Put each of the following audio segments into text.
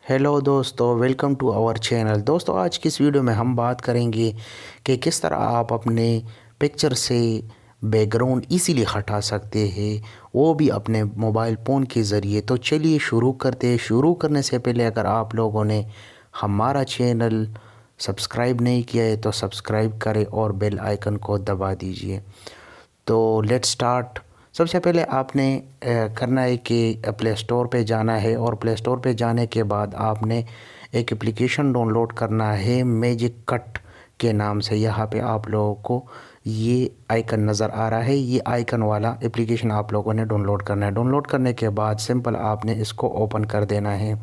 Hello दोस्तों, welcome to our channel. दोस्तों, आज की इस वीडियो में हम बात करेंगे कि किस तरह आप अपने पिक्चर से बैकग्राउंड इजीली हटा सकते हैं, वो भी अपने मोबाइल फ़ोन के ज़रिए। तो चलिए शुरू करते हैं। शुरू करने से पहले अगर आप लोगों ने हमारा चैनल सब्सक्राइब नहीं किया है तो सब्सक्राइब करें और बेल आइकन को दबा दीजिए। तो लेट्स स्टार्ट। सबसे पहले आपने करना है कि प्ले स्टोर पे जाना है, और प्ले स्टोर पे जाने के बाद आपने एक एप्लीकेशन डाउनलोड करना है मैजिक कट के नाम से। यहाँ पे आप लोगों को ये आइकन नज़र आ रहा है, ये आइकन वाला एप्लीकेशन आप लोगों ने डाउनलोड करना है। डाउनलोड करने के बाद सिंपल आपने इसको ओपन कर देना है।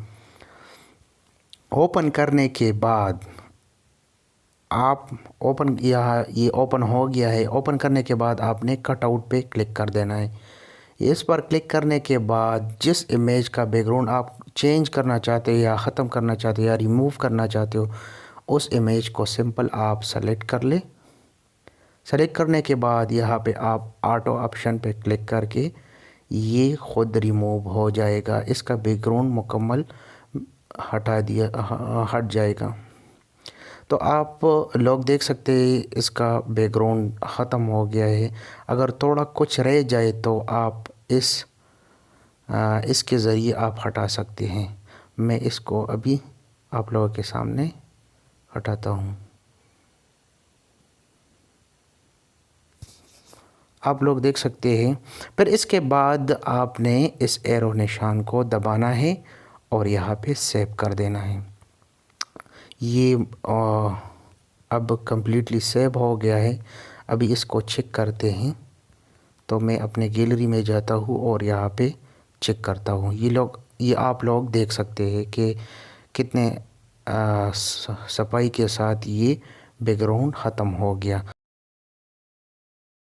ओपन करने के बाद आप ओपन, यहाँ ये ओपन हो गया है। ओपन करने के बाद आपने कट आउट पे क्लिक कर देना है। इस पर क्लिक करने के बाद जिस इमेज का बैकग्राउंड आप चेंज करना चाहते हो या ख़त्म करना चाहते हो या रिमूव करना चाहते हो, उस इमेज को सिंपल आप सेलेक्ट कर ले। सेलेक्ट करने के बाद यहाँ पे आप ऑटो ऑप्शन पे क्लिक करके ये ख़ुद रिमूव हो जाएगा। इसका बैकग्राउंड मुकम्मल हट जाएगा। तो आप लोग देख सकते हैं इसका बैकग्राउंड ख़त्म हो गया है। अगर थोड़ा कुछ रह जाए तो आप इसके ज़रिए आप हटा सकते हैं। मैं इसको अभी आप लोगों के सामने हटाता हूँ। आप लोग देख सकते हैं। फिर इसके बाद आपने इस एरो निशान को दबाना है और यहाँ पे सेव कर देना है। ये अब कम्प्लीटली सेव हो गया है। अभी इसको चेक करते हैं। तो मैं अपने गैलरी में जाता हूँ और यहाँ पे चेक करता हूँ। ये आप लोग देख सकते हैं कि कितने सफाई के साथ ये बैकग्राउंड ख़त्म हो गया।